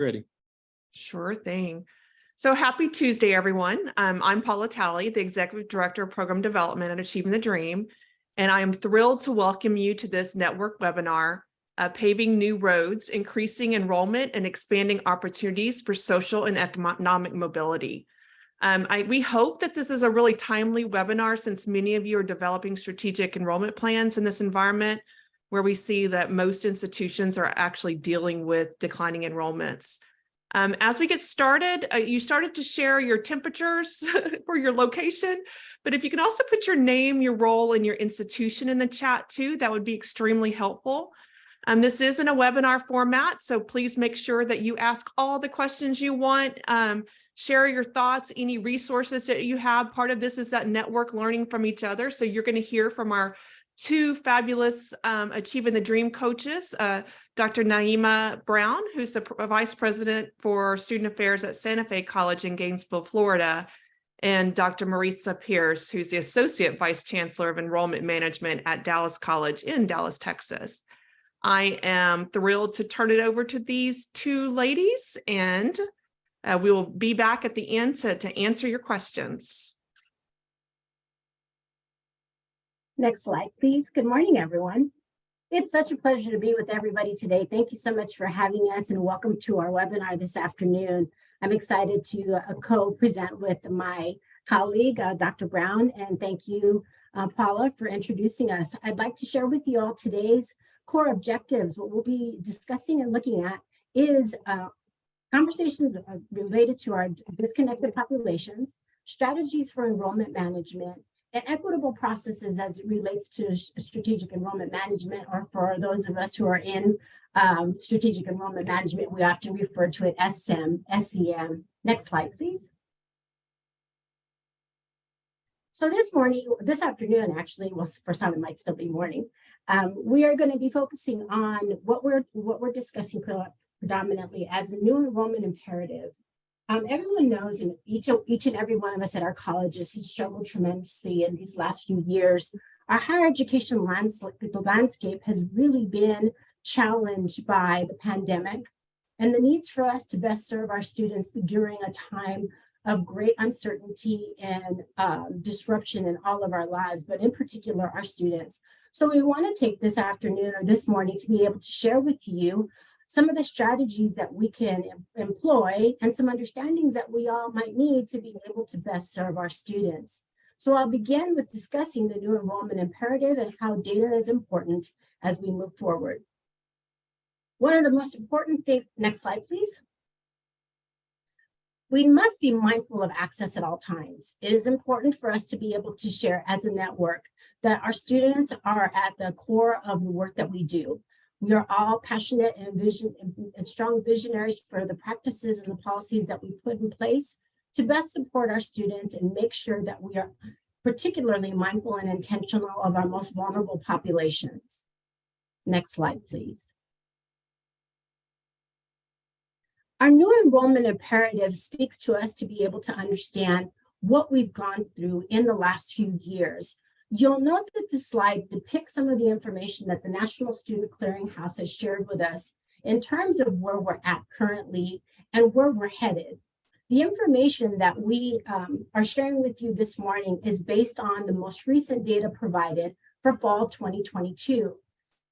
Ready. Sure thing. So happy Tuesday, everyone. I'm Paula Talley, the Executive Director of Program Development at Achieving the Dream, and I am thrilled to welcome you to this network webinar, Paving New Roads, Increasing Enrollment and Expanding Opportunities for Social and Economic Mobility. We hope that this is a really timely webinar since many of you are developing strategic enrollment plans in this environment where we see that most institutions are actually dealing with declining enrollments. As we get started, you started to share your temperatures for your location, but if you can also put your name, your role, and your institution in the chat too, that would be extremely helpful. This is in a webinar format, so please make sure that you ask all the questions you want. Share your thoughts, any resources that you have. Part of this is that network learning from each other. So you're going to hear from our two fabulous Achieving the Dream coaches, Dr. Naima Brown, who's the Vice President for Student Affairs at Santa Fe College in Gainesville, Florida, and Dr. Maritza Pierce, who's the Associate Vice Chancellor of Enrollment Management at Dallas College in Dallas, Texas. I am thrilled to turn it over to these two ladies, and we will be back at the end to answer your questions. Next slide, please. Good morning, everyone. It's such a pleasure to be with everybody today. Thank you so much for having us and welcome to our webinar this afternoon. I'm excited to co-present with my colleague, Dr. Brown, and thank you, Paula, for introducing us. I'd like to share with you all today's core objectives. What we'll be discussing and looking at is conversations related to our disconnected populations, strategies for enrollment management, and equitable processes as it relates to strategic enrollment management, or for those of us who are in strategic enrollment management, we often refer to it as SEM. Next slide, please. So this afternoon, actually, well, for some it might still be morning, we are going to be focusing on what we're discussing predominantly as a new enrollment imperative. Everyone knows, and each and every one of us at our colleges has struggled tremendously in these last few years. Our higher education landscape has really been challenged by the pandemic and the needs for us to best serve our students during a time of great uncertainty and disruption in all of our lives, but in particular our students. So we want to take this afternoon or this morning to be able to share with you some of the strategies that we can employ and some understandings that we all might need to be able to best serve our students. So I'll begin with discussing the new enrollment imperative and how data is important as we move forward. One of the most important things, next slide, please. We must be mindful of access at all times. It is important for us to be able to share as a network that our students are at the core of the work that we do. We are all passionate and strong visionaries for the practices and the policies that we put in place to best support our students and make sure that we are particularly mindful and intentional of our most vulnerable populations. Next slide, please. Our new enrollment imperative speaks to us to be able to understand what we've gone through in the last few years. You'll note that this slide depicts some of the information that the National Student Clearinghouse has shared with us in terms of where we're at currently and where we're headed. The information that we are sharing with you this morning is based on the most recent data provided for fall 2022.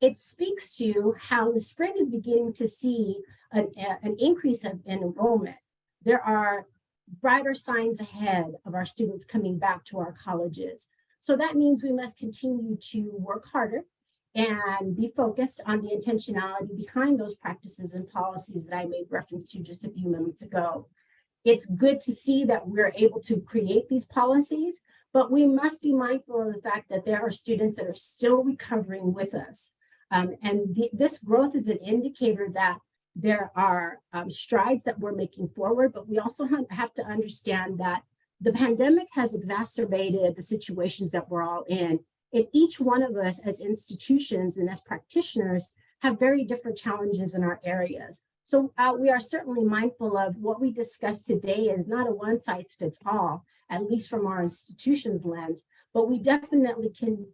It speaks to how the spring is beginning to see an increase in enrollment. There are brighter signs ahead of our students coming back to our colleges. So that means we must continue to work harder and be focused on the intentionality behind those practices and policies that I made reference to just a few minutes ago. It's good to see that we're able to create these policies, but we must be mindful of the fact that there are students that are still recovering with us. This growth is an indicator that there are strides that we're making forward, but we also have to understand that the pandemic has exacerbated the situations that we're all in. And each one of us as institutions and as practitioners have very different challenges in our areas. So we are certainly mindful of what we discussed today is not a one size fits all, at least from our institution's lens, but we definitely can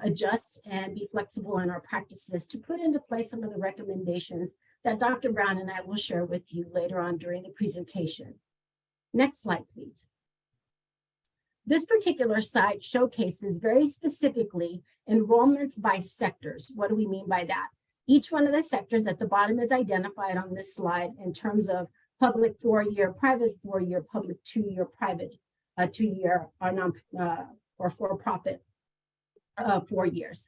adjust and be flexible in our practices to put into place some of the recommendations that Dr. Brown and I will share with you later on during the presentation. Next slide, please. This particular site showcases very specifically enrollments by sectors. What do we mean by that? Each one of the sectors at the bottom is identified on this slide in terms of public 4-year, private 4-year, public 2-year, private 2-year, or for-profit 4 years.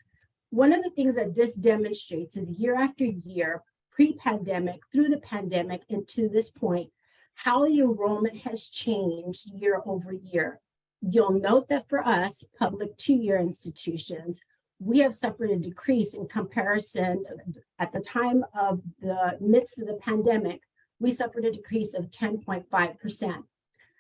One of the things that this demonstrates is year after year, pre-pandemic, through the pandemic, and to this point, how the enrollment has changed year over year. You'll note that for us, public 2-year institutions, we have suffered a decrease in comparison. At the time of the midst of the pandemic, we suffered a decrease of 10.5%.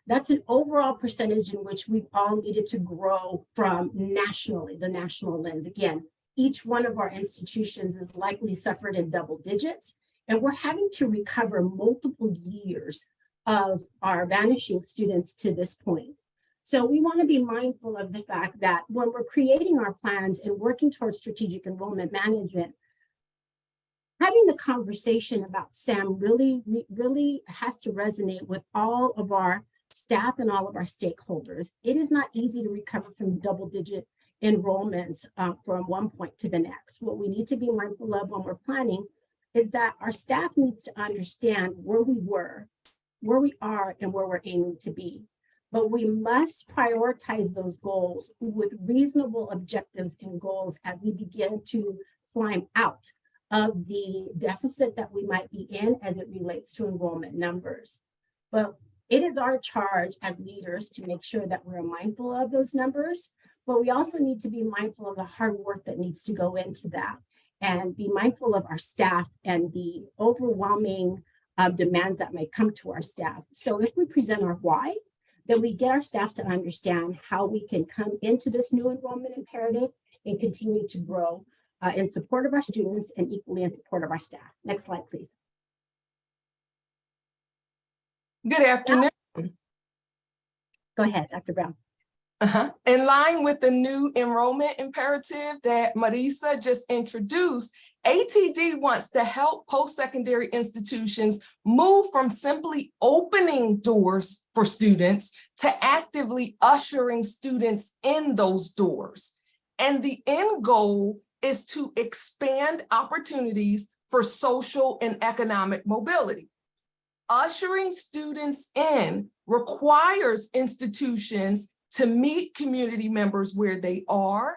That's an overall percentage in which we've all needed to grow from nationally, the national lens. Again, each one of our institutions is likely suffered in double digits, and we're having to recover multiple years of our vanishing students to this point. So we want to be mindful of the fact that when we're creating our plans and working towards strategic enrollment management, having the conversation about SAM really has to resonate with all of our staff and all of our stakeholders. It is not easy to recover from double-digit enrollments from one point to the next. What we need to be mindful of when we're planning is that our staff needs to understand where we were, where we are, and where we're aiming to be. But we must prioritize those goals with reasonable objectives and goals as we begin to climb out of the deficit that we might be in as it relates to enrollment numbers. But it is our charge as leaders to make sure that we're mindful of those numbers, but we also need to be mindful of the hard work that needs to go into that and be mindful of our staff and the overwhelming demands that may come to our staff. So if we present our why, then we get our staff to understand how we can come into this new enrollment imperative and continue to grow in support of our students and equally in support of our staff. Next slide, please. Good afternoon. Go ahead, Dr. Brown. In line with the new enrollment imperative that Marisa just introduced, ATD wants to help post-secondary institutions move from simply opening doors for students to actively ushering students in those doors. And the end goal is to expand opportunities for social and economic mobility. Ushering students in requires institutions to meet community members where they are,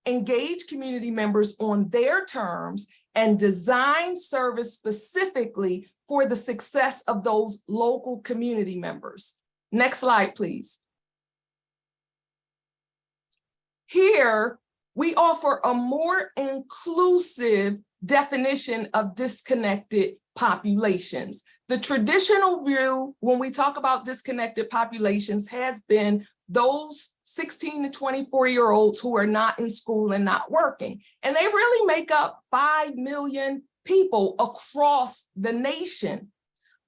engage community members on their terms, and design service specifically for the success of those local community members. Next slide, please. Here, we offer a more inclusive definition of disconnected populations. The traditional view when we talk about disconnected populations has been those 16 to 24-year-olds who are not in school and not working. And they really make up 5 million people across the nation.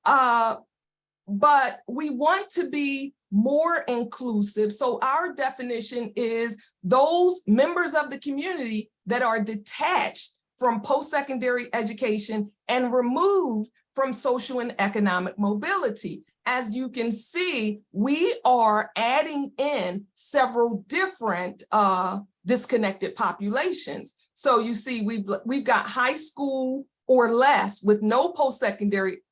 But we want to be more inclusive. So our definition is those members of the community that are detached from post-secondary education and removed from social and economic mobility. As you can see, we are adding in several different disconnected populations. So you see, we've got high school or less with no post-secondary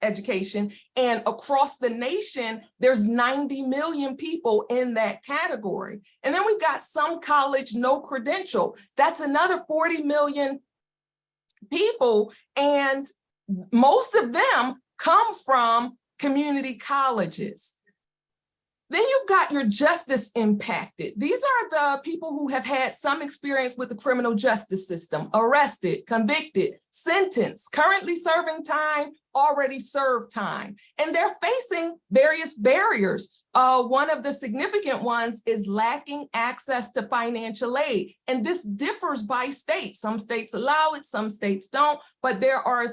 education, and across the nation, there's 90 million people in that category. And then we've got some college, no credential. That's another 40 million people, and most of them come from community colleges. Then you've got your justice impacted. These are the people who have had some experience with the criminal justice system, arrested, convicted, sentenced, currently serving time, already served time. And they're facing various barriers. One of the significant ones is lacking access to financial aid. And this differs by state. Some states allow it, some states don't, but there are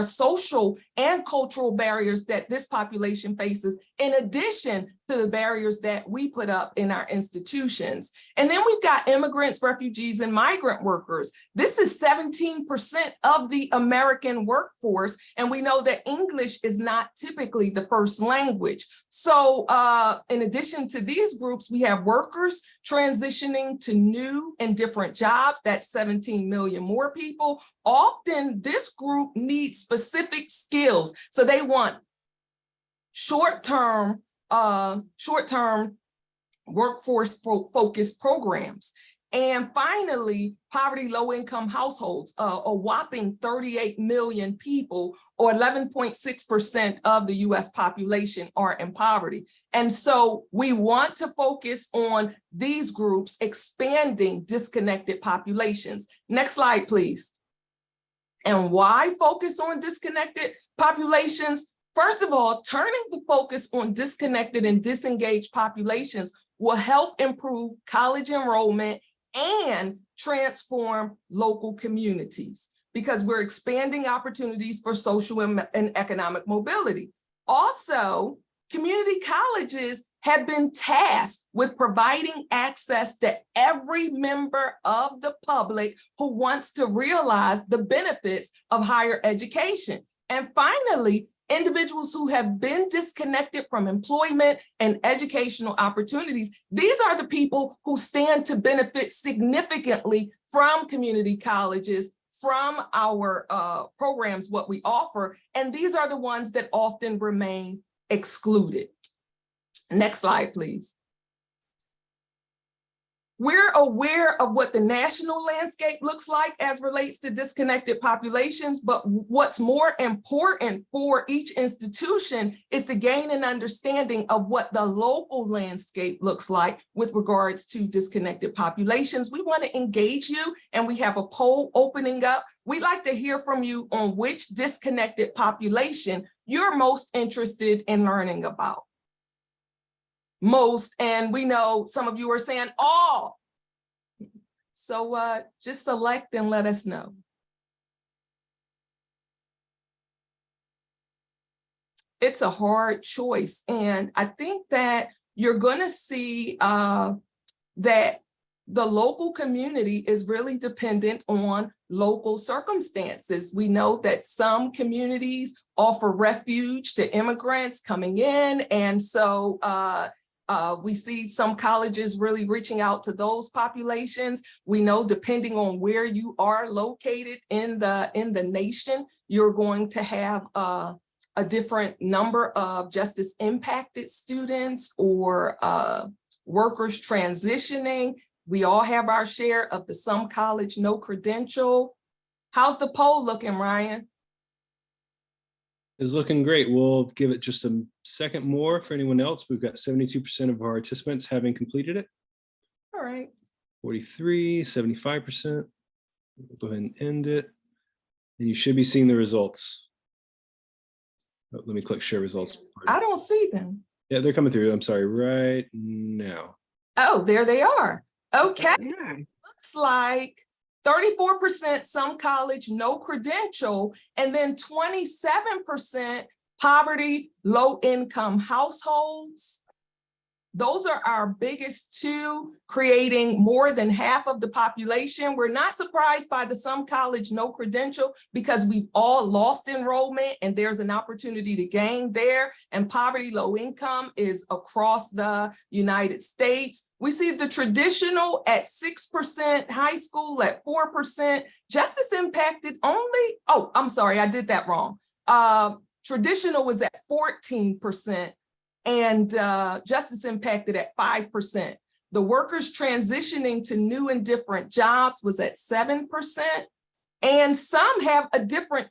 social and cultural barriers that this population faces, in addition to the barriers that we put up in our institutions. And then we've got immigrants, refugees, and migrant workers. This is 17% of the American workforce, and we know that English is not typically the first language. So in addition to these groups, we have workers transitioning to new and different jobs. That's 17 million more people. Often this group needs specific skills. So they want short-term workforce focused programs. And finally, poverty low-income households, a whopping 38 million people, or 11.6% of the US population are in poverty. And so we want to focus on these groups, expanding disconnected populations. Next slide, please. And why focus on disconnected populations? First of all, turning the focus on disconnected and disengaged populations will help improve college enrollment and transform local communities, because we're expanding opportunities for social and economic mobility. Also, community colleges have been tasked with providing access to every member of the public who wants to realize the benefits of higher education. And finally, individuals who have been disconnected from employment and educational opportunities. These are the people who stand to benefit significantly from community colleges, from our programs, what we offer, and these are the ones that often remain excluded. Next slide, please. We're aware of what the national landscape looks like as relates to disconnected populations, but what's more important for each institution is to gain an understanding of what the local landscape looks like with regards to disconnected populations. We want to engage you, and we have a poll opening up. We'd like to hear from you on which disconnected population you're most interested in learning about. Most, and we know some of you are saying all. So just select and let us know. It's a hard choice, and I think that you're going to see that the local community is really dependent on local circumstances. We know that some communities offer refuge to immigrants coming in, and so we see some colleges really reaching out to those populations. We know depending on where you are located in the nation, you're going to have a different number of justice impacted students or workers transitioning. We all have our share of the some college, no credential. How's the poll looking, Ryan? Is looking great. We'll give it just a second more for anyone else. We've got 72% of our participants having completed it. All right. 43, 75%. We'll go ahead and end it. And you should be seeing the results. Oh, let me click share results. I don't see them. Yeah, they're coming through. I'm sorry, right now. Oh, there they are. Okay. Looks like 34% some college, no credential, and then 27% poverty, low income households. Those are our biggest two, creating more than half of the population. We're not surprised by the some college, no credential, because we've all lost enrollment and there's an opportunity to gain there. And poverty, low income is across the United States. We see the traditional at 6%, high school at 4%, justice impacted only, oh, I'm sorry, I did that wrong. Traditional was at 14%. And justice impacted at 5%. The workers transitioning to new and different jobs was at 7%. And some have a different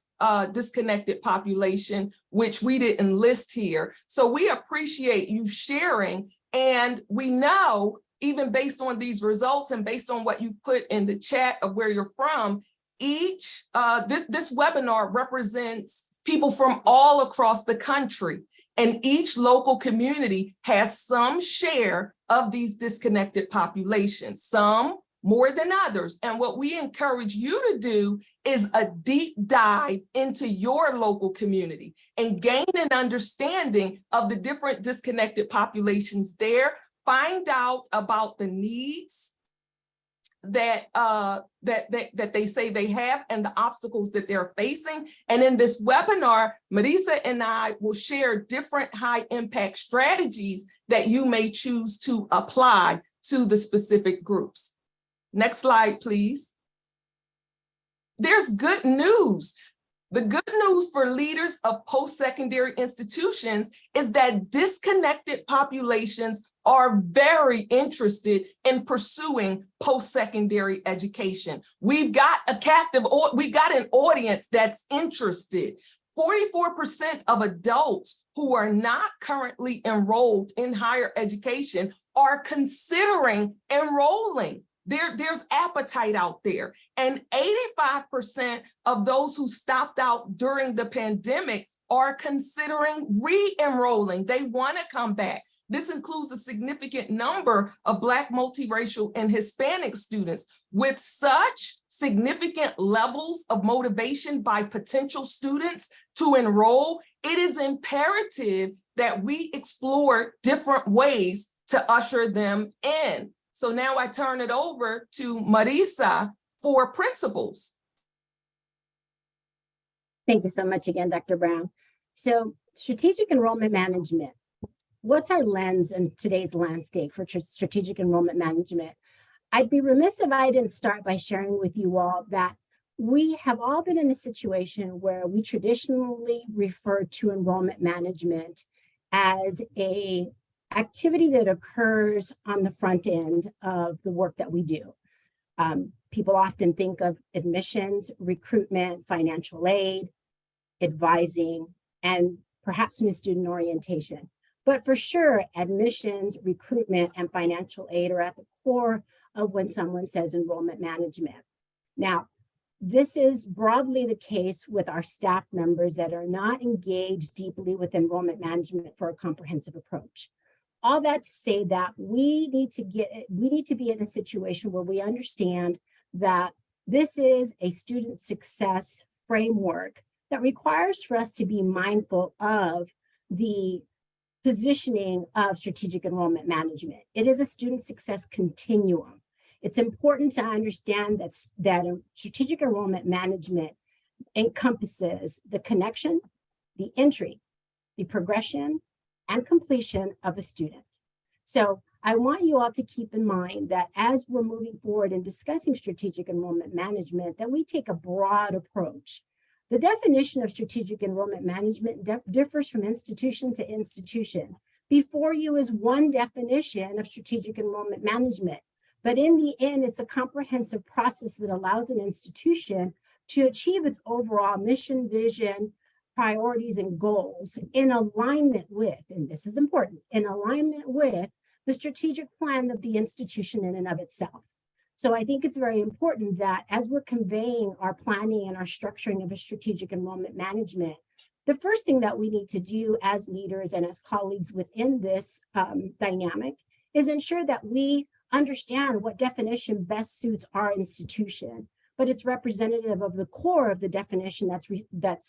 disconnected population, which we didn't list here. So we appreciate you sharing. And we know, even based on these results and based on what you put in the chat of where you're from, each, this webinar represents people from all across the country. And each local community has some share of these disconnected populations. Some more than others. And what we encourage you to do is a deep dive into your local community and gain an understanding of the different disconnected populations there. Find out about the needs that they say they have and the obstacles that they're facing. And in this webinar, Marisa and I will share different high impact strategies that you may choose to apply to the specific groups. Next slide, please. There's good news. The good news for leaders of post-secondary institutions is that disconnected populations are very interested in pursuing post-secondary education. We've got an audience that's interested. 44% of adults who are not currently enrolled in higher education are considering enrolling. There's appetite out there. And 85% of those who stopped out during the pandemic are considering re-enrolling. They want to come back. This includes a significant number of Black, multiracial, and Hispanic students. With such significant levels of motivation by potential students to enroll, it is imperative that we explore different ways to usher them in. So now I turn it over to Marisa for principles. Thank you so much again, Dr. Brown. So strategic enrollment management. What's our lens in today's landscape for strategic enrollment management? I'd be remiss if I didn't start by sharing with you all that we have all been in a situation where we traditionally refer to enrollment management as an activity that occurs on the front end of the work that we do. People often think of admissions, recruitment, financial aid, advising, and perhaps new student orientation. But for sure, admissions, recruitment, and financial aid are at the core of when someone says enrollment management. Now, this is broadly the case with our staff members that are not engaged deeply with enrollment management for a comprehensive approach. All that to say that we need to be in a situation where we understand that this is a student success framework that requires for us to be mindful of the positioning of strategic enrollment management. It is a student success continuum. It's important to understand that strategic enrollment management encompasses the connection, the entry, the progression, and completion of a student. So I want you all to keep in mind that as we're moving forward and discussing strategic enrollment management, that we take a broad approach. The definition of strategic enrollment management differs from institution to institution. Before you is one definition of strategic enrollment management, but in the end, it's a comprehensive process that allows an institution to achieve its overall mission, vision, priorities, and goals in alignment with, and this is important, in alignment with the strategic plan of the institution in and of itself. So I think it's very important that as we're conveying our planning and our structuring of a strategic enrollment management, the first thing that we need to do as leaders and as colleagues within this dynamic is ensure that we understand what definition best suits our institution, but it's representative of the core of the definition that's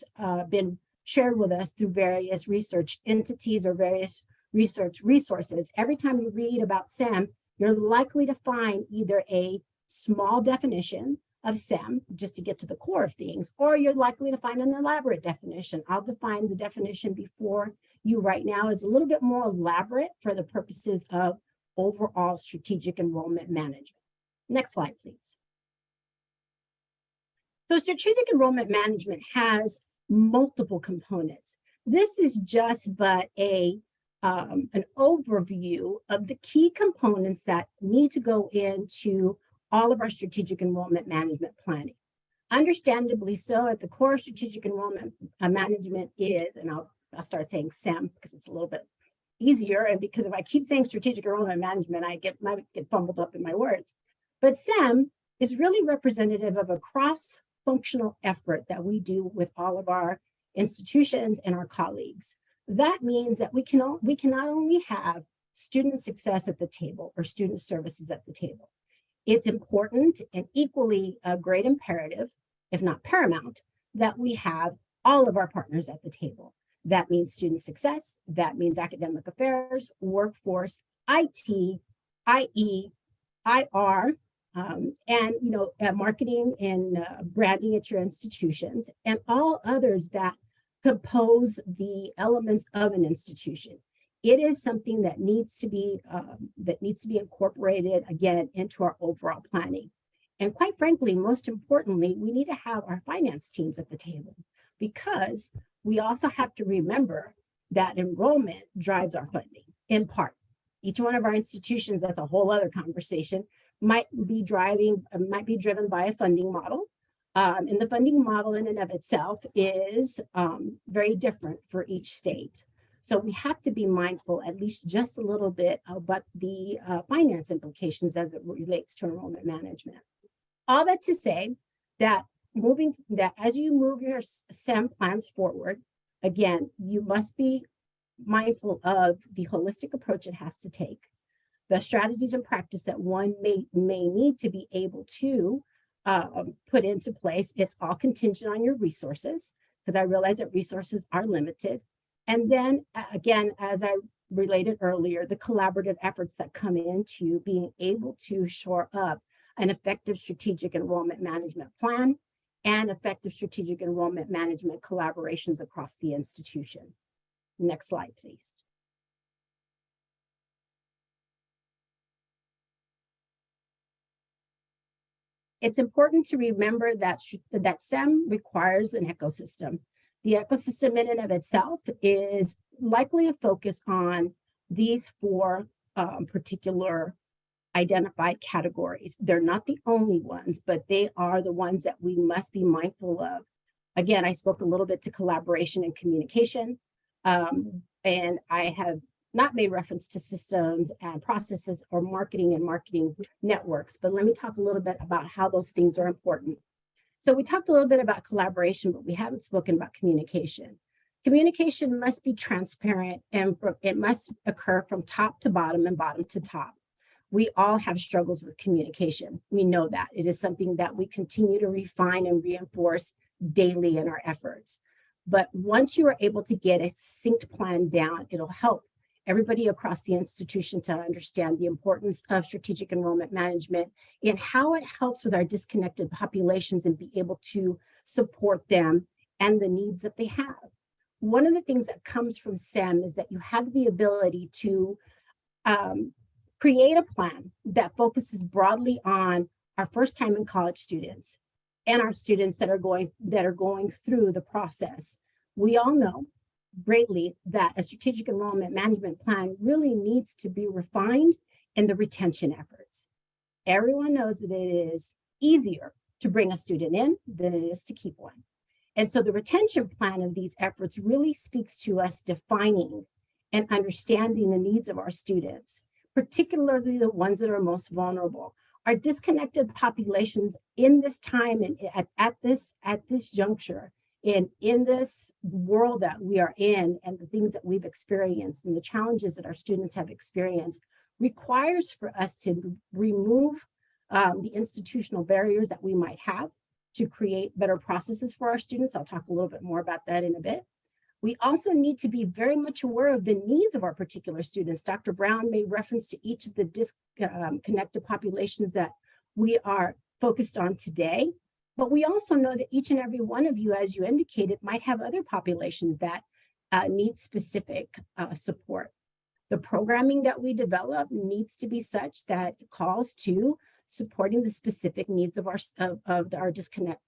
been shared with us through various research entities or various research resources. Every time you read about SEM, you're likely to find either a small definition of SEM, just to get to the core of things, or you're likely to find an elaborate definition. I'll define the definition before you right now as a little bit more elaborate for the purposes of overall strategic enrollment management. Next slide, please. So strategic enrollment management has multiple components. This is just but an overview of the key components that need to go into all of our strategic enrollment management planning. Understandably so, at the core of strategic enrollment management is, and I'll start saying SEM because it's a little bit easier, and because if I keep saying strategic enrollment management, I might get fumbled up in my words. But SEM is really representative of a cross-functional effort that we do with all of our institutions and our colleagues. That means that we can not only have student success at the table or student services at the table. It's important and equally a great imperative, if not paramount, that we have all of our partners at the table. That means student success, that means academic affairs, workforce, IT, IE, IR, and marketing and branding at your institutions, and all others that compose the elements of an institution. It is something that needs to be incorporated again into our overall planning. And quite frankly, most importantly, we need to have our finance teams at the table, because we also have to remember that enrollment drives our funding in part. Each one of our institutions, that's a whole other conversation, might be driven by a funding model. And the funding model in and of itself is very different for each state. So we have to be mindful at least just a little bit about the finance implications as it relates to enrollment management. All that to say that as you move your SEM plans forward, again, you must be mindful of the holistic approach it has to take, the strategies and practice that one may need to be able to put into place. It's all contingent on your resources, because I realize that resources are limited. And then again, as I related earlier, the collaborative efforts that come into being able to shore up an effective strategic enrollment management plan and effective strategic enrollment management collaborations across the institution. Next slide, please. It's important to remember that SEM requires an ecosystem. The ecosystem in and of itself is likely a focus on these four particular identified categories. They're not the only ones, but they are the ones that we must be mindful of. Again, I spoke a little bit to collaboration and communication, and I have not made reference to systems and processes or marketing and marketing networks, but let me talk a little bit about how those things are important. So we talked a little bit about collaboration, but we haven't spoken about communication. Communication must be transparent, and it must occur from top to bottom and bottom to top. We all have struggles with communication. We know that. It is something that we continue to refine and reinforce daily in our efforts. But once you are able to get a succinct plan down, it'll help everybody across the institution to understand the importance of strategic enrollment management and how it helps with our disconnected populations and be able to support them and the needs that they have. One of the things that comes from SEM is that you have the ability to create a plan that focuses broadly on our first time in college students and our students that are going through the process. We all know greatly that a strategic enrollment management plan really needs to be refined in the retention efforts. Everyone knows that it is easier to bring a student in than it is to keep one. And so the retention plan of these efforts really speaks to us defining and understanding the needs of our students, particularly the ones that are most vulnerable. Our disconnected populations in this time and at this juncture, and in this world that we are in, and the things that we've experienced and the challenges that our students have experienced, requires for us to remove the institutional barriers that we might have to create better processes for our students. I'll talk a little bit more about that in a bit. We also need to be very much aware of the needs of our particular students. Dr. Brown made reference to each of the disconnected populations that we are focused on today. But we also know that each and every one of you, as you indicated, might have other populations that need specific support. The programming that we develop needs to be such that it calls to supporting the specific needs of our disconnected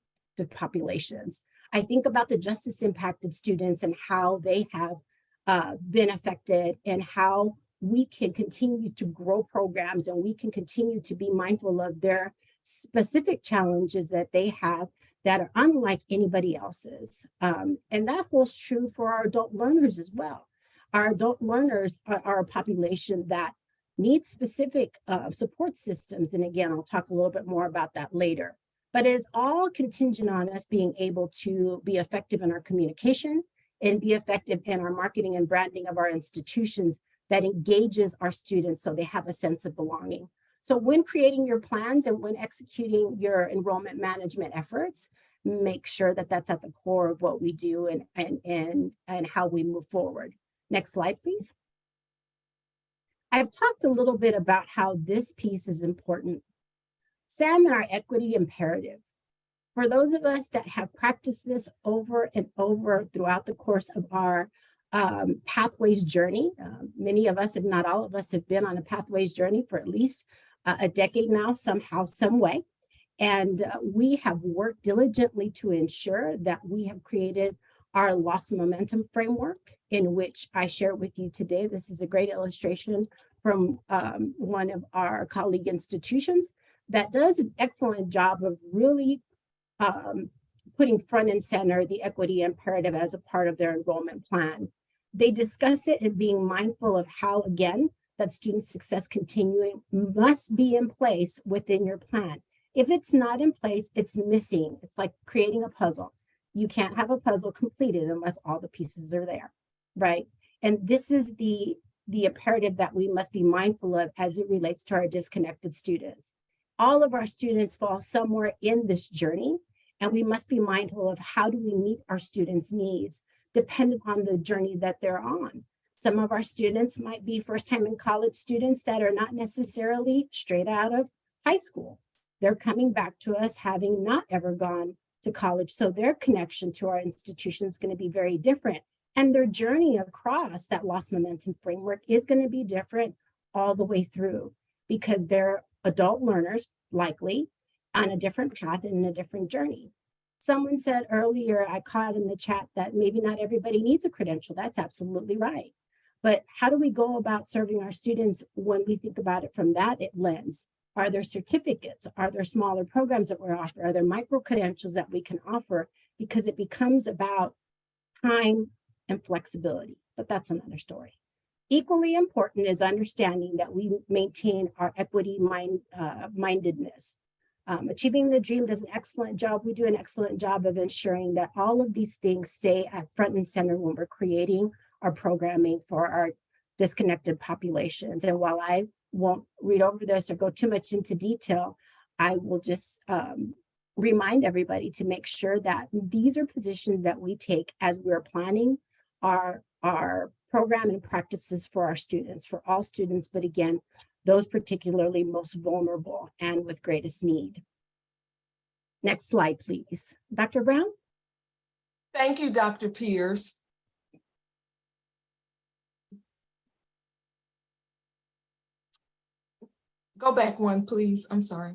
populations. I think about the justice impacted students and how they have been affected, and how we can continue to grow programs, and we can continue to be mindful of their specific challenges that they have that are unlike anybody else's. And that holds true for our adult learners as well. Our adult learners are a population that needs specific support systems. And again, I'll talk a little bit more about that later. But it is all contingent on us being able to be effective in our communication and be effective in our marketing and branding of our institutions that engages our students so they have a sense of belonging. So when creating your plans and when executing your enrollment management efforts, make sure that that's at the core of what we do and how we move forward. Next slide, please. I've talked a little bit about how this piece is important. Sam and our equity imperative. For those of us that have practiced this over and over throughout the course of our pathways journey, many of us, if not all of us, have been on a pathways journey for at least a decade now, somehow, some way. And we have worked diligently to ensure that we have created our loss momentum framework, in which I share with you today. This is a great illustration from one of our colleague institutions that does an excellent job of really putting front and center the equity imperative as a part of their enrollment plan. They discuss it and being mindful of how, again, that student success continuing must be in place within your plan. If it's not in place, it's missing. It's like creating a puzzle. You can't have a puzzle completed unless all the pieces are there, right? And this is the imperative that we must be mindful of as it relates to our disconnected students. All of our students fall somewhere in this journey, and we must be mindful of how do we meet our students' needs dependent on the journey that they're on. Some of our students might be first-time in college students that are not necessarily straight out of high school. They're coming back to us having not ever gone to college, so their connection to our institution is going to be very different. And their journey across that loss momentum framework is going to be different all the way through, because they're adult learners, likely, on a different path and in a different journey. Someone said earlier, I caught in the chat, that maybe not everybody needs a credential. That's absolutely right. But how do we go about serving our students when we think about it from that lens? Are there certificates? Are there smaller programs that we're offering? Are there micro credentials that we can offer? Because it becomes about time and flexibility, but that's another story. Equally important is understanding that we maintain our equity mindedness. Achieving the Dream does an excellent job. We do an excellent job of ensuring that all of these things stay at front and center when we're creating our programming for our disconnected populations. And while I won't read over this or go too much into detail, I will just remind everybody to make sure that these are positions that we take as we're planning our program and practices for our students, for all students, but again, those particularly most vulnerable and with greatest need. Next slide, please. Dr. Brown? Thank you, Dr. Pierce. Go back one, please. I'm sorry.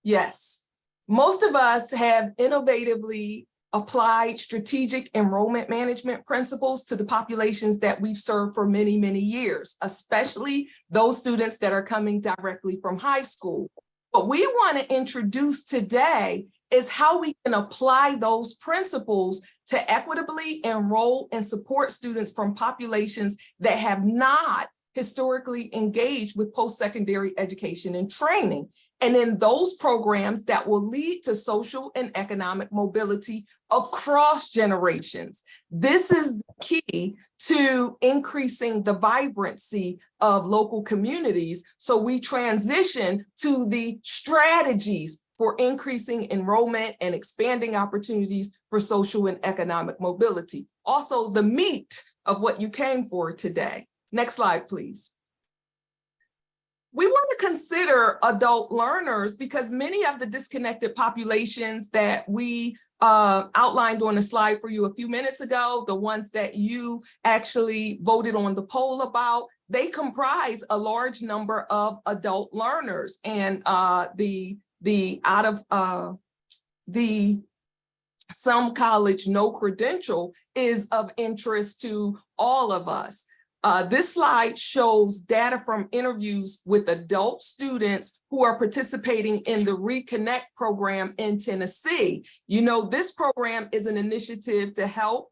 Yes. Most of us have innovatively applied strategic enrollment management principles to the populations that we've served for many, many years, especially those students that are coming directly from high school. What we want to introduce today is how we can apply those principles to equitably enroll and support students from populations that have not historically engaged with post-secondary education and training, and in those programs that will lead to social and economic mobility across generations. This is the key to increasing the vibrancy of local communities, so we transition to the strategies for increasing enrollment and expanding opportunities for social and economic mobility. Also, the meat of what you came for today. Next slide, please. We want to consider adult learners because many of the disconnected populations that we outlined on the slide for you a few minutes ago, the ones that you actually voted on the poll about, they comprise a large number of adult learners. And some college, no credential is of interest to all of us. This slide shows data from interviews with adult students who are participating in the Reconnect program in Tennessee. You know, this program is an initiative to help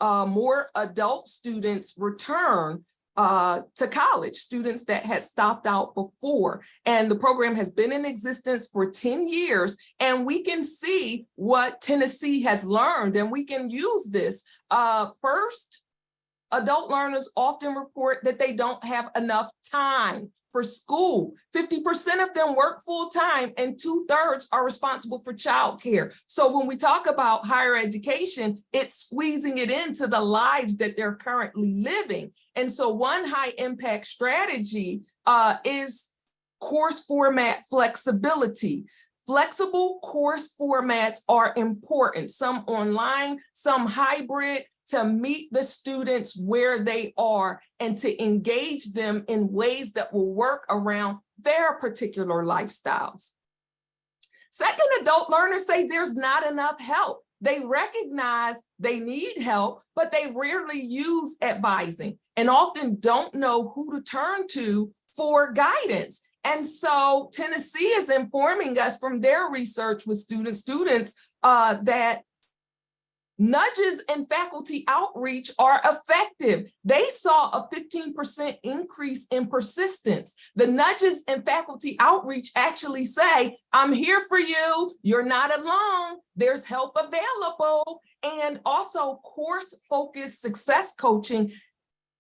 more adult students return to college, students that had stopped out before. And the program has been in existence for 10 years, and we can see what Tennessee has learned, and we can use this. First, Adult learners often report that they don't have enough time for school. 50% of them work full time and 2/3 are responsible for childcare. So when we talk about higher education, it's squeezing it into the lives that they're currently living. And so one high impact strategy is course format flexibility. Flexible course formats are important, some online, some hybrid, to meet the students where they are and to engage them in ways that will work around their particular lifestyles. Second, adult learners say there's not enough help. They recognize they need help, but they rarely use advising and often don't know who to turn to for guidance. And so Tennessee is informing us from their research with students that nudges and faculty outreach are effective. They saw a 15% increase in persistence. The nudges and faculty outreach actually say, I'm here for you, you're not alone, there's help available. And also course-focused success coaching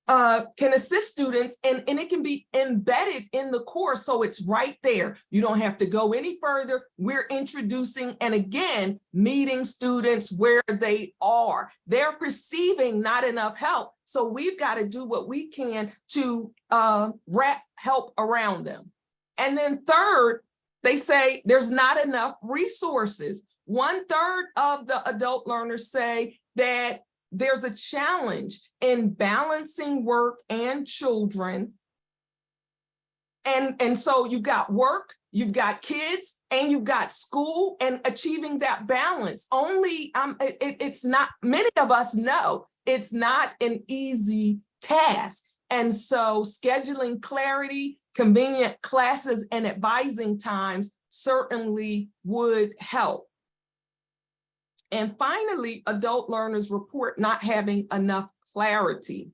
can assist students and it can be embedded in the course. So it's right there. You don't have to go any further. We're introducing and again, meeting students where they are. They're perceiving not enough help. So we've got to do what we can to wrap help around them. And then third, they say there's not enough resources. 1/3 of the adult learners say that there's a challenge in balancing work and children. And so you've got work, you've got kids, and you've got school, and achieving that balance. It's not, many of us know it's not an easy task. And so scheduling clarity, convenient classes, and advising times certainly would help. And finally, adult learners report not having enough clarity.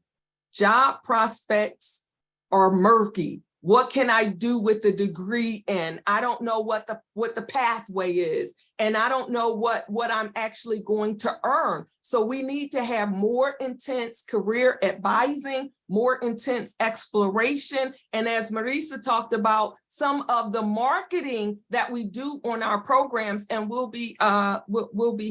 Job prospects are murky. What can I do with the degree in? I don't know what the pathway is, and I don't know what I'm actually going to earn. So we need to have more intense career advising, more intense exploration. And as Marisa talked about, some of the marketing that we do on our programs, and we'll be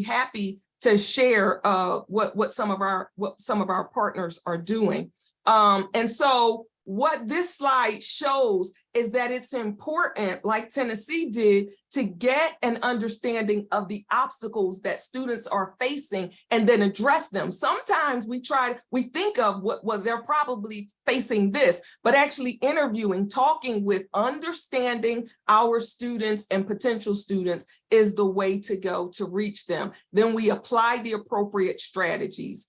happy to share what some of our partners are doing. And so what this slide shows is that it's important, like Tennessee did, to get an understanding of the obstacles that students are facing and then address them. Sometimes we think of well, they're probably facing this, but actually interviewing, talking with, understanding our students and potential students is the way to go to reach them. Then we apply the appropriate strategies.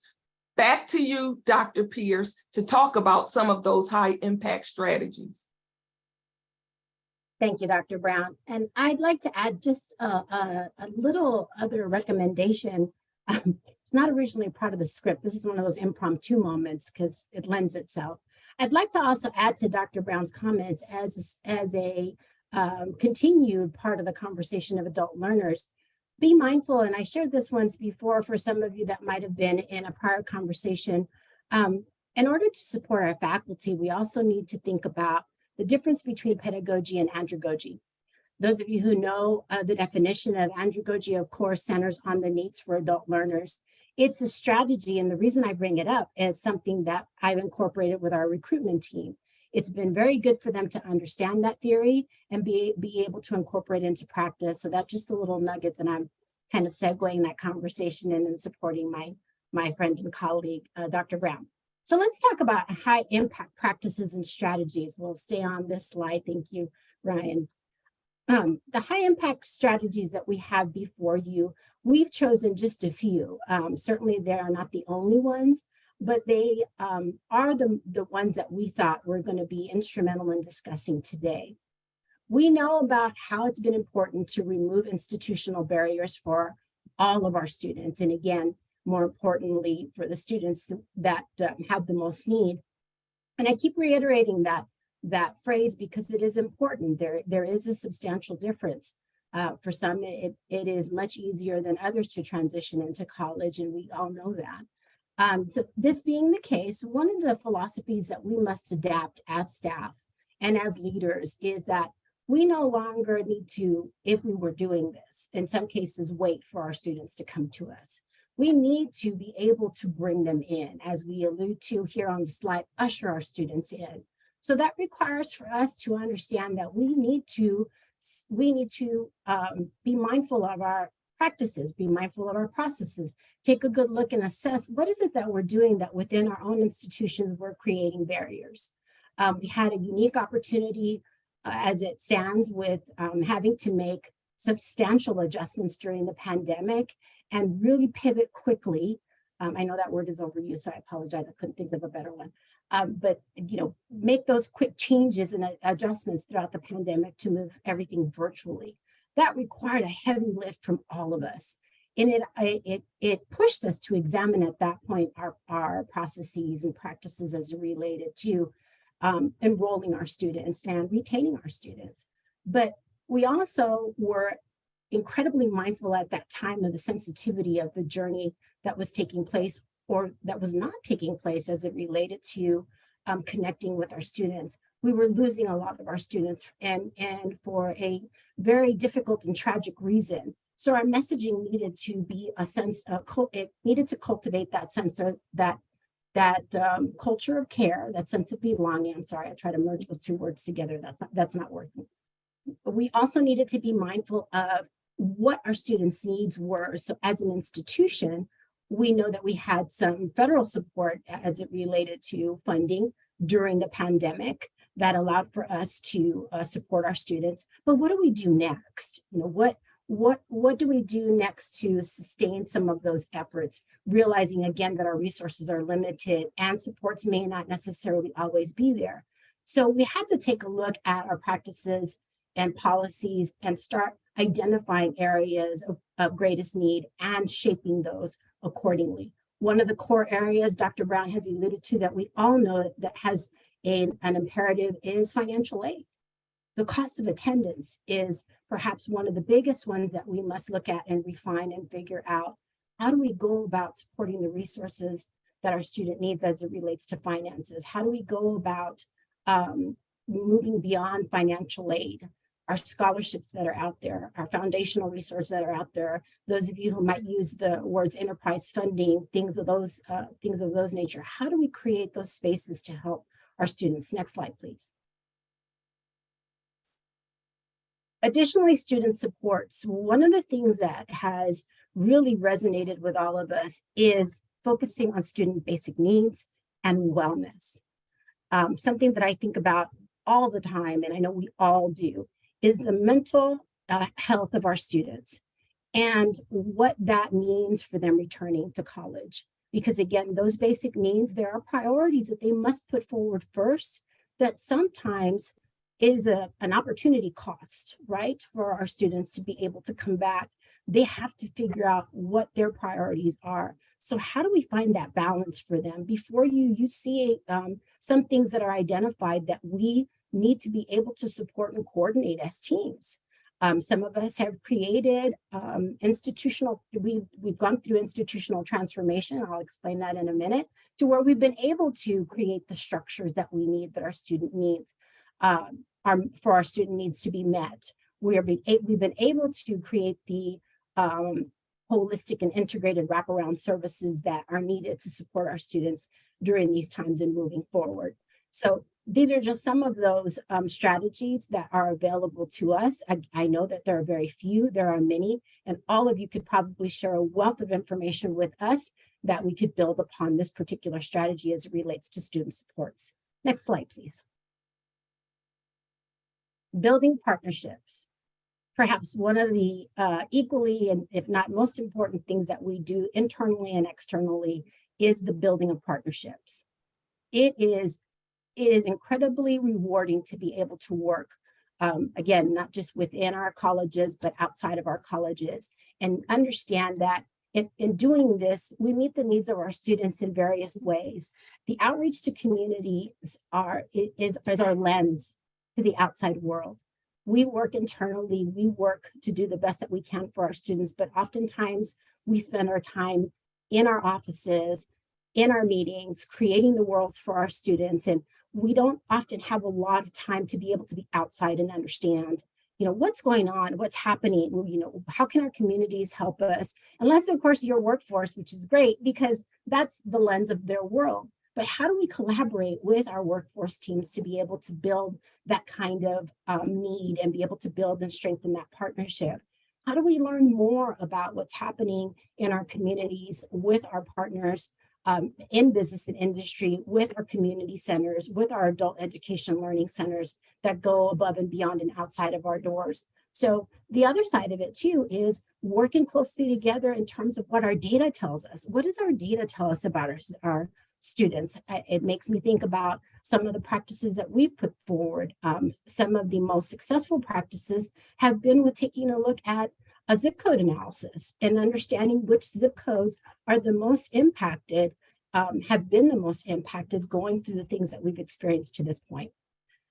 Back to you, Dr. Pierce, to talk about some of those high impact strategies. Thank you, Dr. Brown. And I'd like to add just a little other recommendation. It's not originally part of the script. This is one of those impromptu moments because it lends itself. I'd like to also add to Dr. Brown's comments as a continued part of the conversation of adult learners. Be mindful, and I shared this once before for some of you that might have been in a prior conversation. In order to support our faculty, we also need to think about the difference between pedagogy and andragogy. Those of you who know the definition of andragogy, of course, centers on the needs for adult learners. It's a strategy, and the reason I bring it up is something that I've incorporated with our recruitment team. It's been very good for them to understand that theory and be able to incorporate into practice. So that's just a little nugget that I'm kind of segueing that conversation in and supporting my friend and colleague, Dr. Brown. So let's talk about high impact practices and strategies. We'll stay on this slide. Thank you, Ryan. The high impact strategies that we have before you, we've chosen just a few. Certainly they are not the only ones, but they are the ones that we thought were going to be instrumental in discussing today. We know about how it's been important to remove institutional barriers for all of our students. And again, more importantly, for the students that have the most need. And I keep reiterating that phrase because it is important. There is a substantial difference. For some, it is much easier than others to transition into college, and we all know that. So this being the case, one of the philosophies that we must adapt as staff and as leaders is that we no longer need to, if we were doing this, in some cases, wait for our students to come to us. We need to be able to bring them in, as we allude to here on the slide, usher our students in. So that requires for us to understand that we need to be mindful of our practices, be mindful of our processes, take a good look and assess what is it that we're doing that within our own institutions we're creating barriers. We had a unique opportunity as it stands with having to make substantial adjustments during the pandemic and really pivot quickly. I know that word is overused, so I apologize. I couldn't think of a better one. But make those quick changes and adjustments throughout the pandemic to move everything virtually. That required a heavy lift from all of us. And it pushed us to examine at that point our processes and practices as related to enrolling our students and retaining our students. But we also were incredibly mindful at that time of the sensitivity of the journey that was taking place or that was not taking place as it related to connecting with our students. We were losing a lot of our students and for a very difficult and tragic reason. So our messaging needed to be a sense of, it needed to cultivate that sense of that culture of care, that sense of belonging. I'm sorry, I try to merge those two words together. That's not working. But we also needed to be mindful of what our students' needs were. So as an institution, we know that we had some federal support as it related to funding during the pandemic that allowed for us to support our students. But what do we do next? What do we do next to sustain some of those efforts, realizing again that our resources are limited and supports may not necessarily always be there. So we had to take a look at our practices and policies and start identifying areas of greatest need and shaping those accordingly. One of the core areas Dr. Brown has alluded to that we all know that has an imperative is financial aid. The cost of attendance is perhaps one of the biggest ones that we must look at and refine and figure out. How do we go about supporting the resources that our student needs as it relates to finances? How do we go about moving beyond financial aid? Our scholarships that are out there, our foundational resources that are out there, those of you who might use the words enterprise funding, things of those nature. How do we create those spaces to help our students? Next slide, please. Additionally, student supports. One of the things that has really resonated with all of us is focusing on student basic needs and wellness. Something that I think about all the time, and I know we all do, is the mental health of our students and what that means for them returning to college. Because again, those basic needs, there are priorities that they must put forward first that sometimes is an opportunity cost, right? For our students to be able to come back. They have to figure out what their priorities are. So how do we find that balance for them before you see some things that are identified that we need to be able to support and coordinate as teams? Some of us have created we've gone through institutional transformation. I'll explain that in a minute, to where we've been able to create the structures that we need, that our student needs, for our student needs to be met. We've been able to create the holistic and integrated wraparound services that are needed to support our students during these times and moving forward. So these are just some of those strategies that are available to us. I know that there are very few, there are many, and all of you could probably share a wealth of information with us that we could build upon this particular strategy as it relates to student supports. Next slide, please. Building partnerships. Perhaps one of the equally, and if not most important things that we do internally and externally is the building of partnerships. It is incredibly rewarding to be able to work, again, not just within our colleges, but outside of our colleges, and understand that in doing this, we meet the needs of our students in various ways. The outreach to communities is our lens to the outside world. We work internally, we work to do the best that we can for our students, but oftentimes we spend our time in our offices in our meetings, creating the worlds for our students. And we don't often have a lot of time to be able to be outside and understand, what's going on, what's happening, how can our communities help us? Unless, of course, your workforce, which is great because that's the lens of their world. But how do we collaborate with our workforce teams to be able to build that kind of need and be able to build and strengthen that partnership? How do we learn more about what's happening in our communities with our partners in business and industry, with our community centers, with our adult education learning centers that go above and beyond and outside of our doors? So the other side of it too is working closely together in terms of what our data tells us. What does our data tell us about our students? It makes me think about some of the practices that we've put forward. Some of the most successful practices have been with taking a look at a zip code analysis and understanding which zip codes are the most impacted, have been the most impacted going through the things that we've experienced to this point.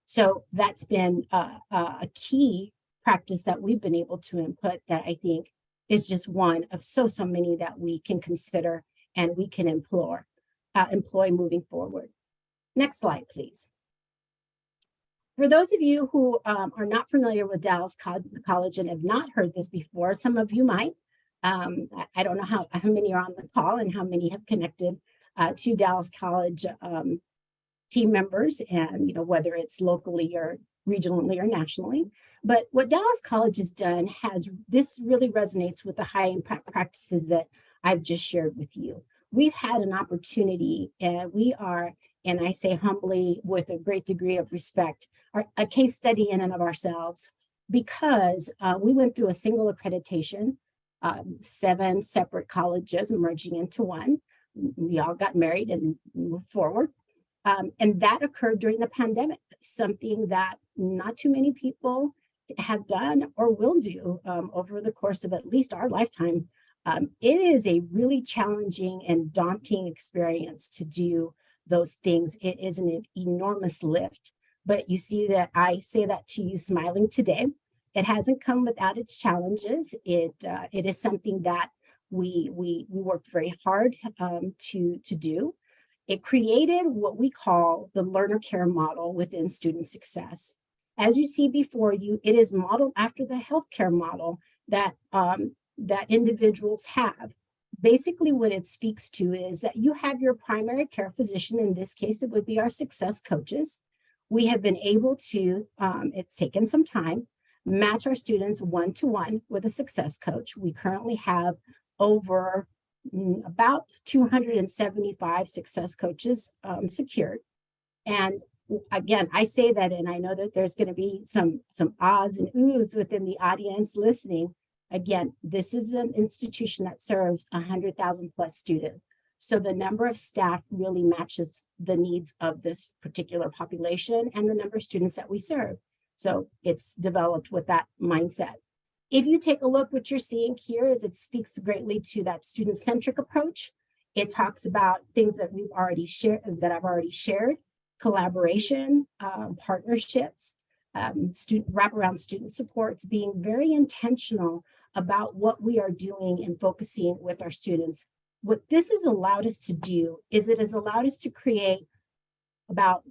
So that's been a key practice that we've been able to input that I think is just one of so many that we can consider and we can employ moving forward. Next slide, please. For those of you who are not familiar with Dallas College and have not heard this before, some of you might. I don't know how many are on the call and how many have connected to Dallas College team members, and whether it's locally or regionally or nationally. But what Dallas College has done this really resonates with the high impact practices that I've just shared with you. We've had an opportunity, and we are, and I say humbly with a great degree of respect, a case study in and of ourselves, because we went through a single accreditation, 7 separate colleges merging into one. We all got married and moved forward. And that occurred during the pandemic, something that not too many people have done or will do over the course of at least our lifetime. It is a really challenging and daunting experience to do those things. It is an enormous lift, but you see that I say that to you smiling today. It hasn't come without its challenges. It is something that we worked very hard to do. It created what we call the learner care model within student success. As you see before you, it is modeled after the healthcare model that individuals have. Basically, what it speaks to is that you have your primary care physician. In this case, it would be our success coaches. We have been able to, it's taken some time, match our students one-to-one with a success coach. We currently have over about 275 success coaches secured. And again, I say that, and I know that there's going to be some ahs and oohs within the audience listening. Again, this is an institution that serves 100,000 plus students. So the number of staff really matches the needs of this particular population and the number of students that we serve. So it's developed with that mindset. If you take a look, what you're seeing here is it speaks greatly to that student-centric approach. It talks about things that we've already shared, that I've already shared, collaboration, partnerships, wraparound student supports, being very intentional about what we are doing and focusing with our students. What this has allowed us to do is it has allowed us to create about,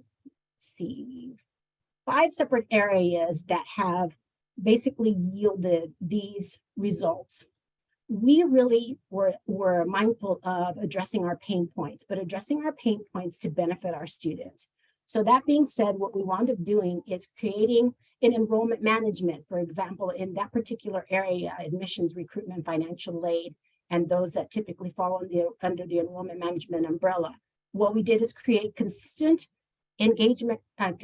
5 separate areas that have basically yielded these results. We really were mindful of addressing our pain points, but addressing our pain points to benefit our students. So that being said, what we wound up doing is creating an enrollment management, for example, in that particular area, admissions, recruitment, financial aid, and those that typically fall under the enrollment management umbrella. What we did is create consistent engagement and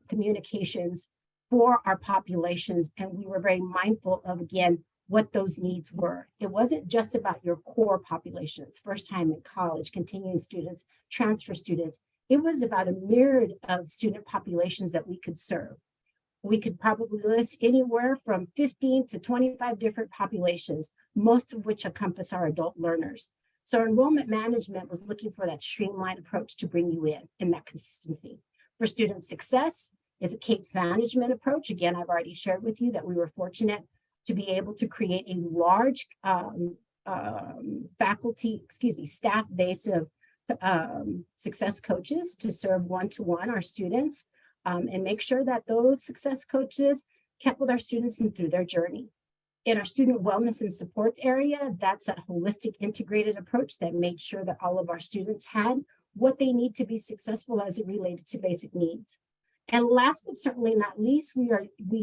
communications for our populations. And we were very mindful of, again, what those needs were. It wasn't just about your core populations, first time in college, continuing students, transfer students. It was about a myriad of student populations that we could serve. We could probably list anywhere from 15 to 25 different populations, most of which encompass our adult learners. So enrollment management was looking for that streamlined approach to bring you in that consistency. For student success, it's a case management approach. Again, I've already shared with you that we were fortunate to be able to create a large staff base of success coaches to serve one-to-one our students, and make sure that those success coaches kept with our students and through their journey. In our student wellness and supports area, that's that holistic integrated approach that made sure that all of our students had what they need to be successful as it related to basic needs. And last but certainly not least, we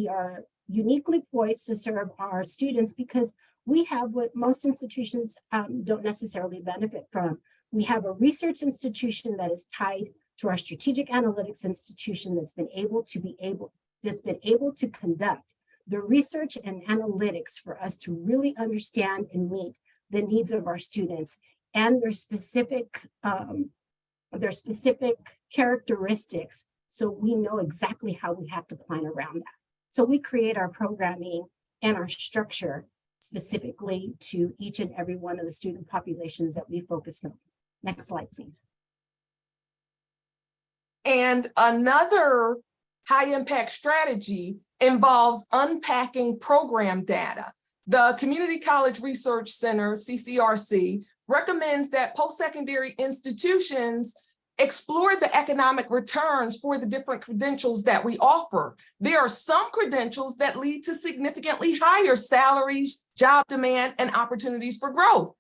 are uniquely poised to serve our students because we have what most institutions don't necessarily benefit from. We have a research institution that is tied to our strategic analytics institution that's been able to conduct the research and analytics for us to really understand and meet the needs of our students and their specific characteristics, so we know exactly how we have to plan around that. So we create our programming and our structure specifically to each and every one of the student populations that we focus on. Next slide, please. And another high impact strategy involves unpacking program data. The Community College Research Center, CCRC, recommends that post-secondary institutions explore the economic returns for the different credentials that we offer. There are some credentials that lead to significantly higher salaries, job demand, and opportunities for growth.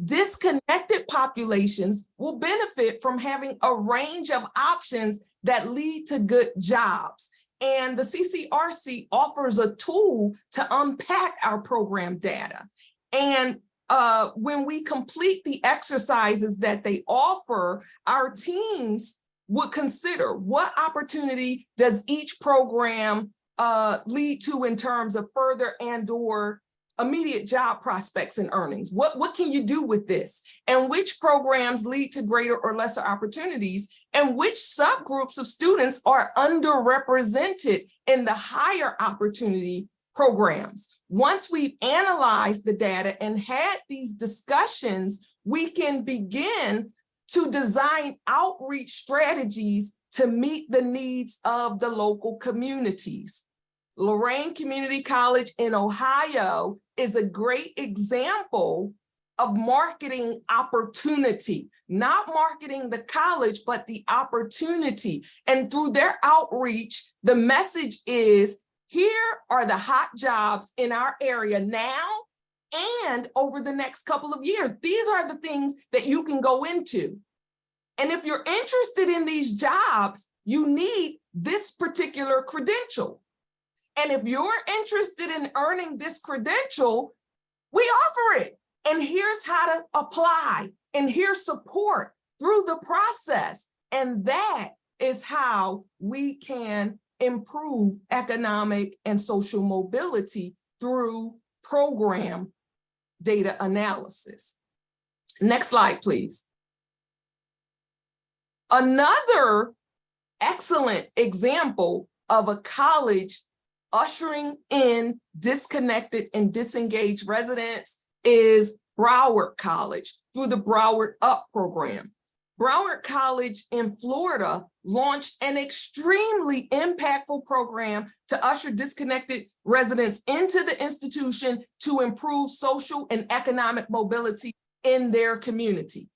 Disconnected populations will benefit from having a range of options that lead to good jobs. And the CCRC offers a tool to unpack our program data. And when we complete the exercises that they offer, our teams would consider what opportunity does each program lead to in terms of further and/or immediate job prospects and earnings. What can you do with this? And which programs lead to greater or lesser opportunities? And which subgroups of students are underrepresented in the higher opportunity programs? Once we've analyzed the data and had these discussions, we can begin to design outreach strategies to meet the needs of the local communities. Lorain Community College in Ohio is a great example of marketing opportunity, not marketing the college, but the opportunity. And through their outreach, the message is, here are the hot jobs in our area now and over the next couple of years. These are the things that you can go into. And if you're interested in these jobs, you need this particular credential. And if you're interested in earning this credential, we offer it. And here's how to apply, and here's support through the process. And that is how we can improve economic and social mobility through program data analysis. Next slide, please. Another excellent example of a college ushering in disconnected and disengaged residents is Broward College through the Broward Up program. Broward College in Florida launched an extremely impactful program to usher disconnected residents into the institution to improve social and economic mobility in their community.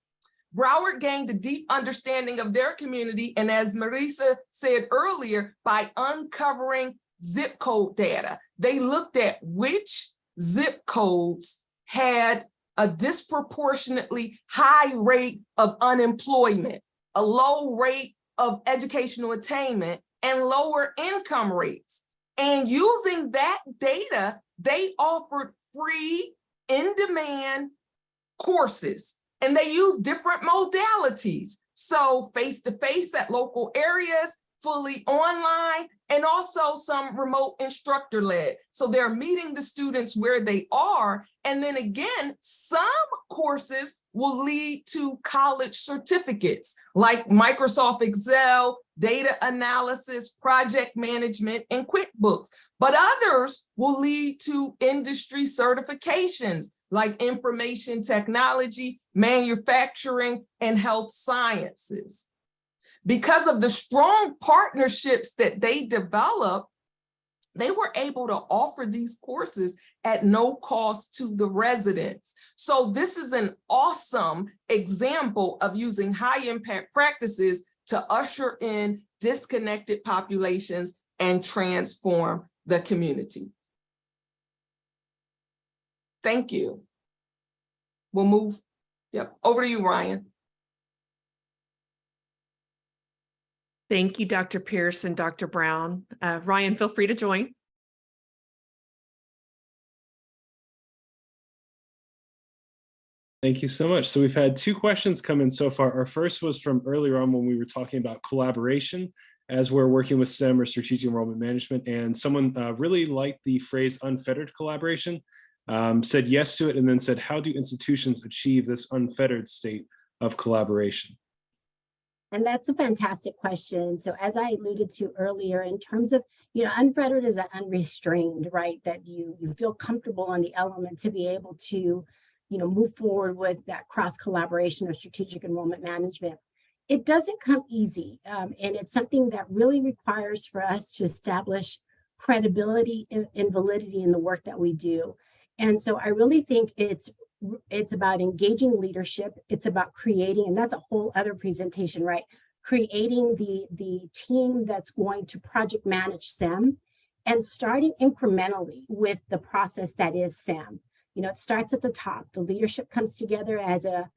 Broward gained a deep understanding of their community, and as Marisa said earlier, by uncovering zip code data. They looked at which zip codes had a disproportionately high rate of unemployment, a low rate of educational attainment, and lower income rates. And using that data, they offered free in-demand courses, and they used different modalities. So face-to-face at local areas, fully online, and also some remote instructor-led. So they're meeting the students where they are. And then again, some courses will lead to college certificates like Microsoft Excel, data analysis, project management, and QuickBooks. But others will lead to industry certifications like information technology, manufacturing, and health sciences. Because of the strong partnerships that they develop, they were able to offer these courses at no cost to the residents. So this is an awesome example of using high impact practices to usher in disconnected populations and transform the community. Thank you. We'll move, over to you, Ryan. Thank you, Dr. Pierce and Dr. Brown. Ryan, feel free to join. Thank you so much. So we've had 2 questions come in so far. Our first was from earlier on when we were talking about collaboration as we're working with STEM or strategic enrollment management. And someone really liked the phrase unfettered collaboration, said yes to it, and then said, how do institutions achieve this unfettered state of collaboration? And that's a fantastic question. So as I alluded to earlier, in terms of, unfettered is that unrestrained, right? That you feel comfortable on the element to be able to, move forward with that cross collaboration or strategic enrollment management. It doesn't come easy. And it's something that really requires for us to establish credibility and validity in the work that we do. And so I really think it's about engaging leadership. It's about creating, and that's a whole other presentation, right? Creating the team that's going to project manage SEM and starting incrementally with the process that is SEM. It starts at the top. The leadership comes together as a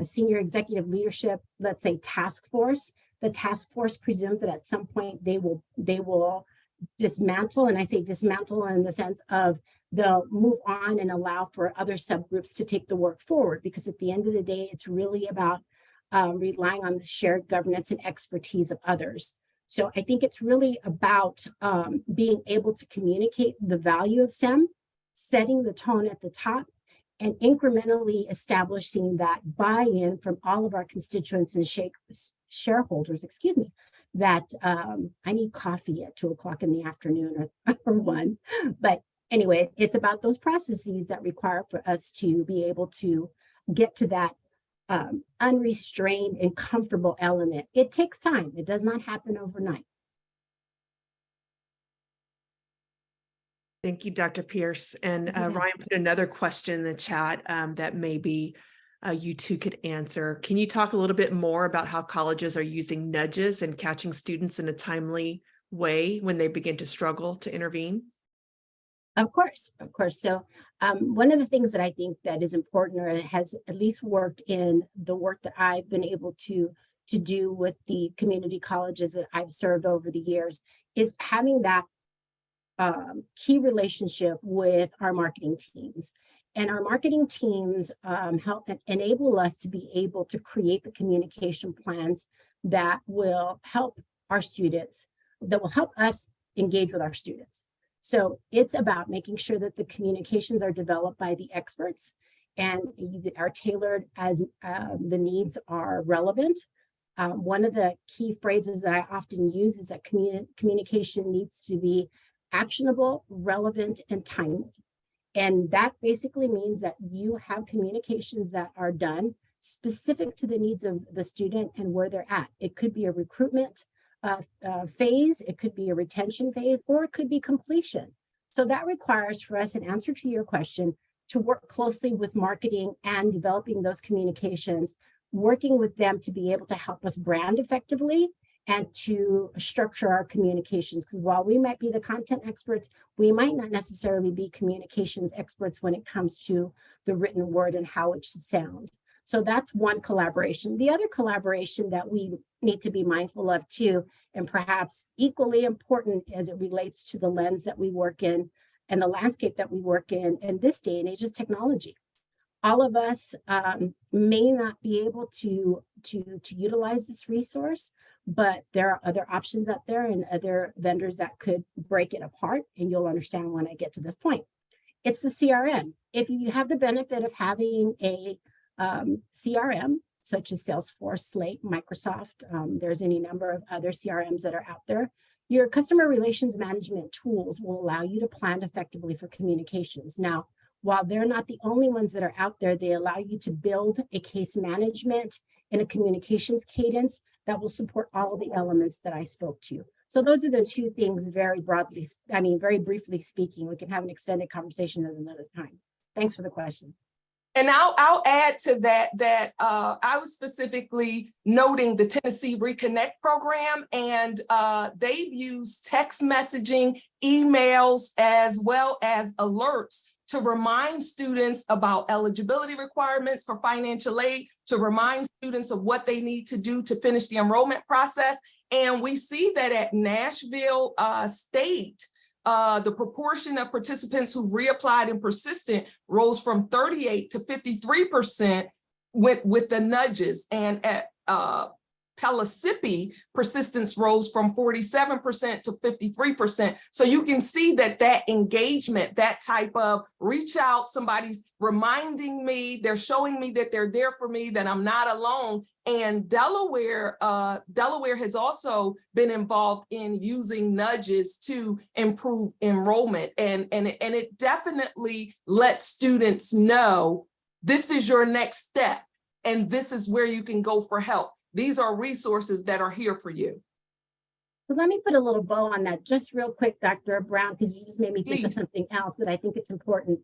senior executive leadership, let's say task force. The task force presumes that at some point they will dismantle, and I say dismantle in the sense of they'll move on and allow for other subgroups to take the work forward, because at the end of the day, it's really about relying on the shared governance and expertise of others. So I think it's really about being able to communicate the value of SEM, setting the tone at the top, and incrementally establishing that buy-in from all of our constituents and shareholders, that I need coffee at 2:00 in the afternoon or 1. But anyway, it's about those processes that require for us to be able to get to that unrestrained and comfortable element. It takes time. It does not happen overnight. Thank you, Dr. Pierce. And Ryan put another question in the chat that maybe you two could answer. Can you talk a little bit more about how colleges are using nudges and catching students in a timely way when they begin to struggle to intervene? Of course. So one of the things that I think that is important, or it has at least worked in the work that I've been able to do with the community colleges that I've served over the years, is having that key relationship with our marketing teams. And our marketing teams help enable us to be able to create the communication plans that will help our students, that will help us engage with our students. So it's about making sure that the communications are developed by the experts and are tailored as the needs are relevant. One of the key phrases that I often use is that communication needs to be actionable, relevant, and timely. And that basically means that you have communications that are done specific to the needs of the student and where they're at. It could be a recruitment phase, it could be a retention phase, or it could be completion. So that requires for us, in answer to your question, to work closely with marketing and developing those communications, working with them to be able to help us brand effectively and to structure our communications. Because while we might be the content experts, we might not necessarily be communications experts when it comes to the written word and how it should sound. So that's one collaboration. The other collaboration that we need to be mindful of too, and perhaps equally important as it relates to the lens that we work in and the landscape that we work in this day and age, is technology. All of us may not be able to utilize this resource, but there are other options out there and other vendors that could break it apart, and you'll understand when I get to this point. It's the CRM. If you have the benefit of having a CRM, such as Salesforce, Slate, Microsoft, there's any number of other CRMs that are out there, your customer relations management tools will allow you to plan effectively for communications. Now, while they're not the only ones that are out there, they allow you to build a case management and a communications cadence that will support all of the elements that I spoke to. So those are the two things very broadly, very briefly speaking. We can have an extended conversation at another time. Thanks for the question. And I'll add to that I was specifically noting the Tennessee Reconnect program, and they've used text messaging, emails, as well as alerts to remind students about eligibility requirements for financial aid, to remind students of what they need to do to finish the enrollment process. And we see that at Nashville State, the proportion of participants who reapplied and persistent rose from 38 to 53% with the nudges. And at Pellissippi, persistence rose from 47% to 53%. So you can see that engagement, that type of reach out, somebody's reminding me, they're showing me that they're there for me, that I'm not alone. And Delaware has also been involved in using nudges to improve enrollment. And it definitely lets students know this is your next step and this is where you can go for help. These are resources that are here for you. So let me put a little bow on that just real quick, Dr. Brown, because you just made me think of something else that I think it's important.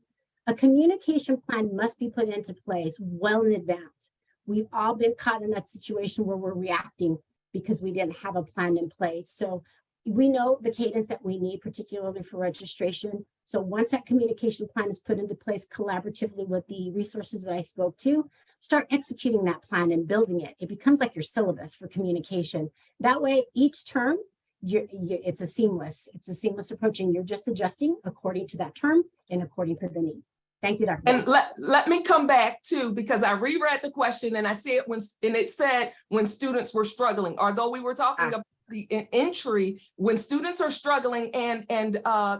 A communication plan must be put into place well in advance. We've all been caught in that situation where we're reacting because we didn't have a plan in place. So we know the cadence that we need, particularly for registration. So once that communication plan is put into place collaboratively with the resources that I spoke to, start executing that plan and building it. It becomes like your syllabus for communication. That way, each term, it's a seamless approach, and you're just adjusting according to that term and according to the need. Thank you, Dr. And let me come back too, because I reread the question and I see it it said when students were struggling, although we were talking about the entry, when students are struggling, and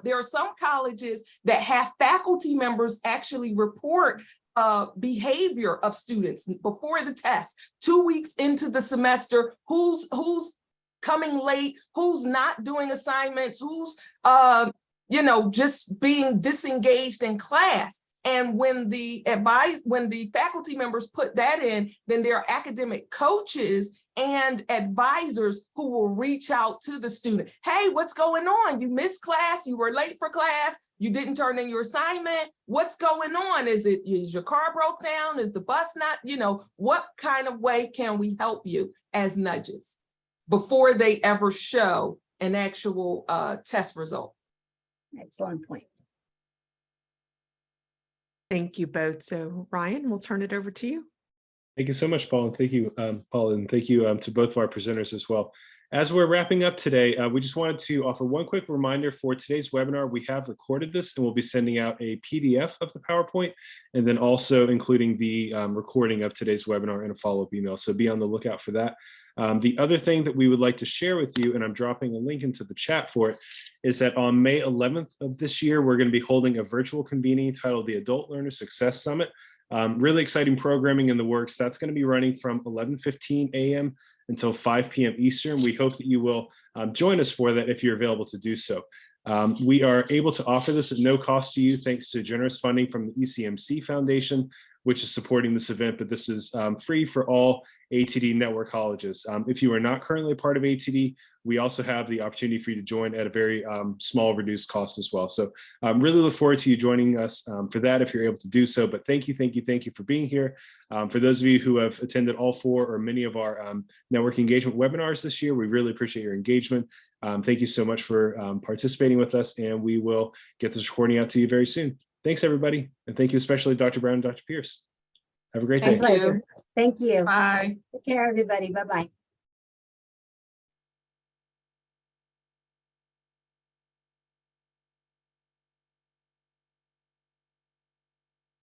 there are some colleges that have faculty members actually report behavior of students before the test, 2 weeks into the semester, who's coming late, who's not doing assignments, who's just being disengaged in class. And when the faculty members put that in, then there are academic coaches and advisors who will reach out to the student. Hey, what's going on? You missed class, you were late for class, you didn't turn in your assignment. What's going on? Is your car broke down? Is the bus not, what kind of way can we help you as nudges before they ever show an actual test result? Excellent point. Thank you both. So Ryan, we'll turn it over to you. Thank you so much, Paul. And thank you, Paul, and thank you to both of our presenters as well. As we're wrapping up today, we just wanted to offer one quick reminder for today's webinar. We have recorded this and we'll be sending out a PDF of the PowerPoint, and then also including the recording of today's webinar in a follow-up email. So be on the lookout for that. The other thing that we would like to share with you, and I'm dropping a link into the chat for it, is that on May 11th of this year, we're going to be holding a virtual convening titled the Adult Learner Success Summit. Really exciting programming in the works. That's going to be running from 11:15 a.m. until 5 p.m. Eastern. We hope that you will join us for that if you're available to do so. We are able to offer this at no cost to you thanks to generous funding from the ECMC Foundation, which is supporting this event, but this is free for all ATD network colleges. If you are not currently a part of ATD, we also have the opportunity for you to join at a very small reduced cost as well. So really look forward to you joining us for that if you're able to do so. But thank you for being here. For those of you who have attended all 4 or many of our network engagement webinars this year, we really appreciate your engagement. Thank you so much for participating with us, and we will get this recording out to you very soon. Thanks, everybody. And thank you especially Dr. Brown and Dr. Pierce. Have a great day. Thank you. Thank you. Bye. Take care, everybody. Bye-bye.